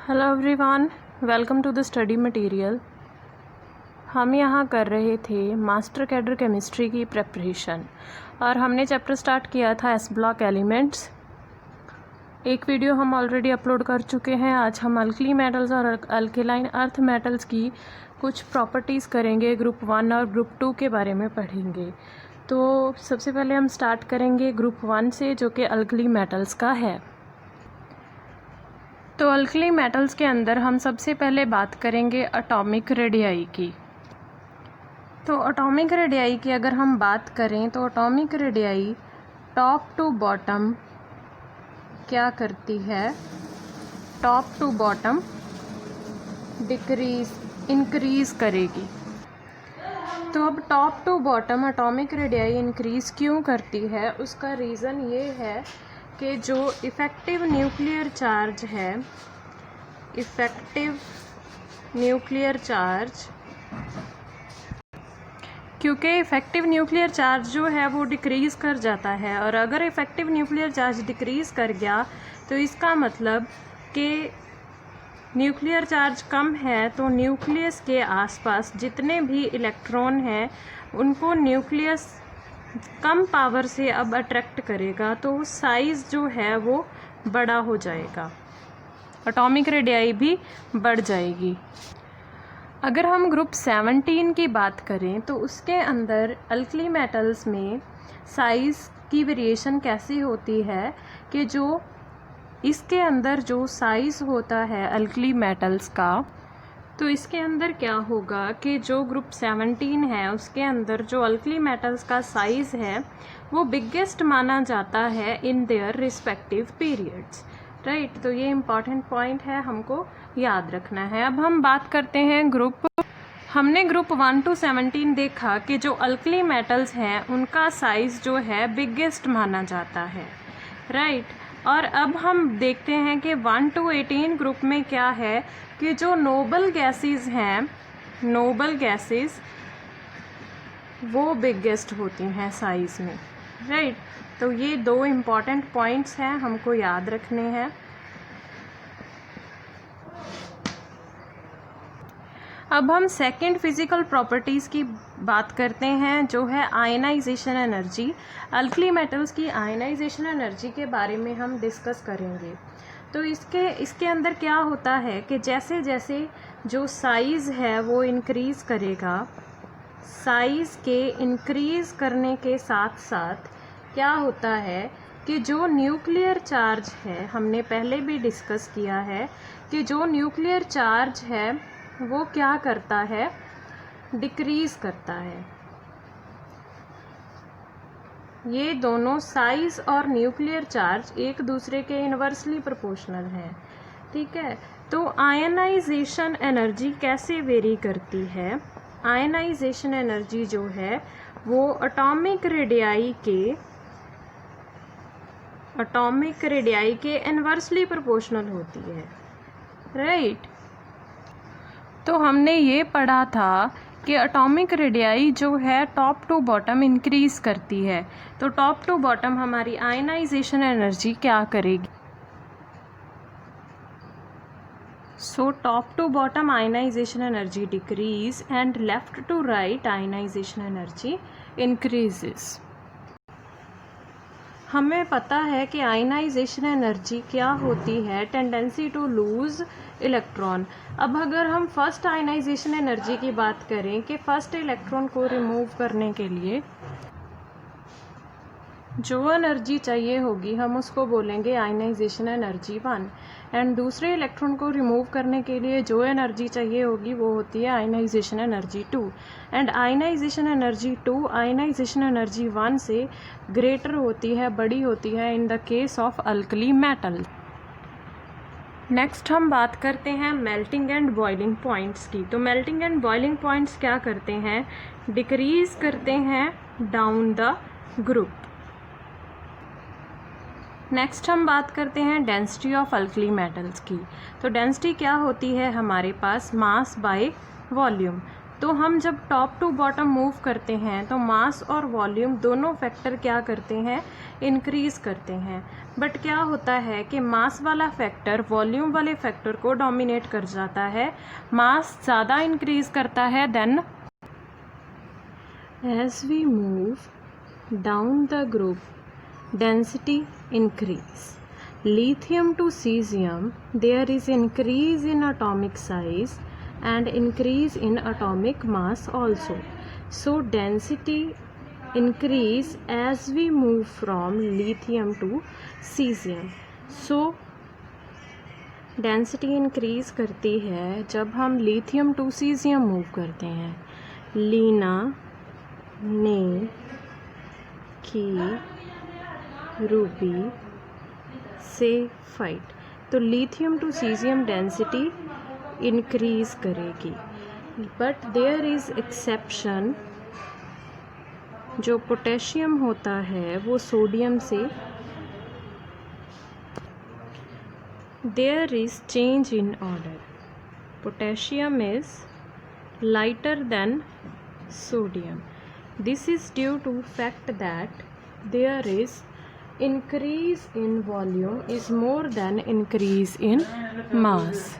Hello everyone, welcome to the study material. हम यहाँ कर रहे थे मास्टर कैडर केमिस्ट्री की प्रेपरेशन और हमने चैप्टर स्टार्ट किया था एस ब्लॉक एलिमेंट्स। एक वीडियो हम ऑलरेडी अपलोड कर चुके हैं। आज हम अल्कली मेटल्स और अल्केलाइन अर्थ मेटल्स की कुछ प्रॉपर्टीज़ करेंगे। ग्रुप 1 और ग्रुप 2 के बारे में पढ़ेंगे। तो सबसे पहले हम स्टार्ट करेंगे ग्रुप 1 से, जो कि अल्कली मेटल्स का है। तो अल्कली मेटल्स के अंदर हम सबसे पहले बात करेंगे एटॉमिक रेडियाई की। तो एटॉमिक रेडियाई की अगर हम बात करें तो atomic radii top to bottom क्या करती है? टॉप टू बॉटम इंक्रीज करेगी। तो अब top to bottom atomic radii increase क्यों करती है? उसका रीज़न ये है कि जो इफ़ेक्टिव न्यूक्लियर चार्ज है, इफ़ेक्टिव न्यूक्लियर चार्ज, क्योंकि इफ़ेक्टिव न्यूक्लियर चार्ज जो है वो डिक्रीज़ कर जाता है, और अगर इफ़ेक्टिव न्यूक्लियर चार्ज डिक्रीज़ कर गया तो इसका मतलब कि न्यूक्लियर चार्ज कम है, तो न्यूक्लियस के आसपास जितने भी इलेक्ट्रॉन हैं उनको न्यूक्लियस कम पावर से अब अट्रैक्ट करेगा, तो साइज़ जो है वो बड़ा हो जाएगा, एटॉमिक रेडियाई भी बढ़ जाएगी। अगर हम ग्रुप 17 की बात करें तो उसके अंदर अल्कली मेटल्स में साइज़ की वेरिएशन कैसी होती है कि जो इसके अंदर जो साइज़ होता है अल्कली मेटल्स का, तो इसके अंदर क्या होगा कि जो ग्रुप 17 है उसके अंदर जो अल्कली मेटल्स का साइज़ है वो बिगेस्ट माना जाता है in their respective periods, right. तो ये इम्पॉर्टेंट पॉइंट है, हमको याद रखना है। अब हम बात करते हैं हमने ग्रुप 1 to 17 देखा कि जो अल्कली मेटल्स हैं उनका साइज़ जो है बिगेस्ट माना जाता है, राइट। और अब हम देखते हैं कि 1 to 18 ग्रुप में क्या है कि जो नोबल गैसेस हैं, नोबल गैसेस वो बिगेस्ट होती हैं साइज़ में, राइट। तो ये दो इम्पॉर्टेंट पॉइंट्स हैं, हमको याद रखने हैं। अब हम सेकंड फिजिकल प्रॉपर्टीज़ की बात करते हैं, जो है आयनाइजेशन एनर्जी। अल्कली मेटल्स की आयनाइजेशन एनर्जी के बारे में हम डिस्कस करेंगे। तो इसके अंदर क्या होता है कि जैसे जैसे जो साइज़ है वो इंक्रीज़ करेगा, साइज़ के इंक्रीज़ करने के साथ साथ क्या होता है कि जो न्यूक्लियर चार्ज है, हमने पहले भी डिस्कस किया है कि जो न्यूक्लियर चार्ज है वो क्या करता है? डिक्रीज़ करता है। ये दोनों साइज़ और न्यूक्लियर चार्ज एक दूसरे के इन्वर्सली प्रोपोर्शनल हैं, ठीक है। तो आयनाइजेशन एनर्जी कैसे वेरी करती है? आयनाइजेशन एनर्जी जो है वो एटॉमिक रेडियाई के इन्वर्सली प्रोपोर्शनल होती है, राइट। तो हमने ये पढ़ा था कि एटॉमिक रेडियाई जो है टॉप टू बॉटम इंक्रीज़ करती है। तो टॉप टू बॉटम हमारी आयनाइजेशन एनर्जी क्या करेगी? So top to bottom ionization energy decrease and left to right ionization energy increases. हमें पता है कि आयनाइजेशन एनर्जी क्या होती है? Tendency to lose electron. अब अगर हम फर्स्ट आयनाइजेशन एनर्जी की बात करें कि फर्स्ट इलेक्ट्रॉन को रिमूव करने के लिए जो एनर्जी चाहिए होगी हम उसको बोलेंगे आयनाइजेशन एनर्जी 1, एंड दूसरे इलेक्ट्रॉन को रिमूव करने के लिए जो एनर्जी चाहिए होगी वो होती है ionization energy 2, and ionization energy 2 ionization energy 1 से ग्रेटर होती है, बड़ी होती है in the case of alkali metal. Next हम बात करते हैं मेल्टिंग एंड बॉइलिंग पॉइंट्स की। तो मेल्टिंग एंड बॉइलिंग पॉइंट्स क्या करते हैं? डिक्रीज़ करते हैं डाउन द ग्रुप। नेक्स्ट हम बात करते हैं डेंसिटी ऑफ अल्कली मेटल्स की। तो डेंसिटी क्या होती है हमारे पास? Mass by volume. तो हम जब टॉप टू बॉटम मूव करते हैं तो मास और वॉल्यूम दोनों फैक्टर क्या करते हैं, इंक्रीज़ करते हैं। बट क्या होता है कि मास वाला फैक्टर वॉल्यूम वाले फैक्टर को डोमिनेट कर जाता है, मास ज़्यादा इंक्रीज़ करता है then as we move down the group density increase. Lithium to cesium, there is increase in atomic size and increase in atomic mass also. So density increase as we move from lithium to cesium. So density increase करती है जब हम lithium to cesium move करते हैं। लीना ने की Ruby से फाइट, तो lithium to cesium density increase करेगी। बट देयर इज़ एक्सेप्शन, जो पोटेशियम होता है वो सोडियम से, there is change in order. Potassium is lighter than sodium. This is due to fact that there is increase in volume is more than increase in mass.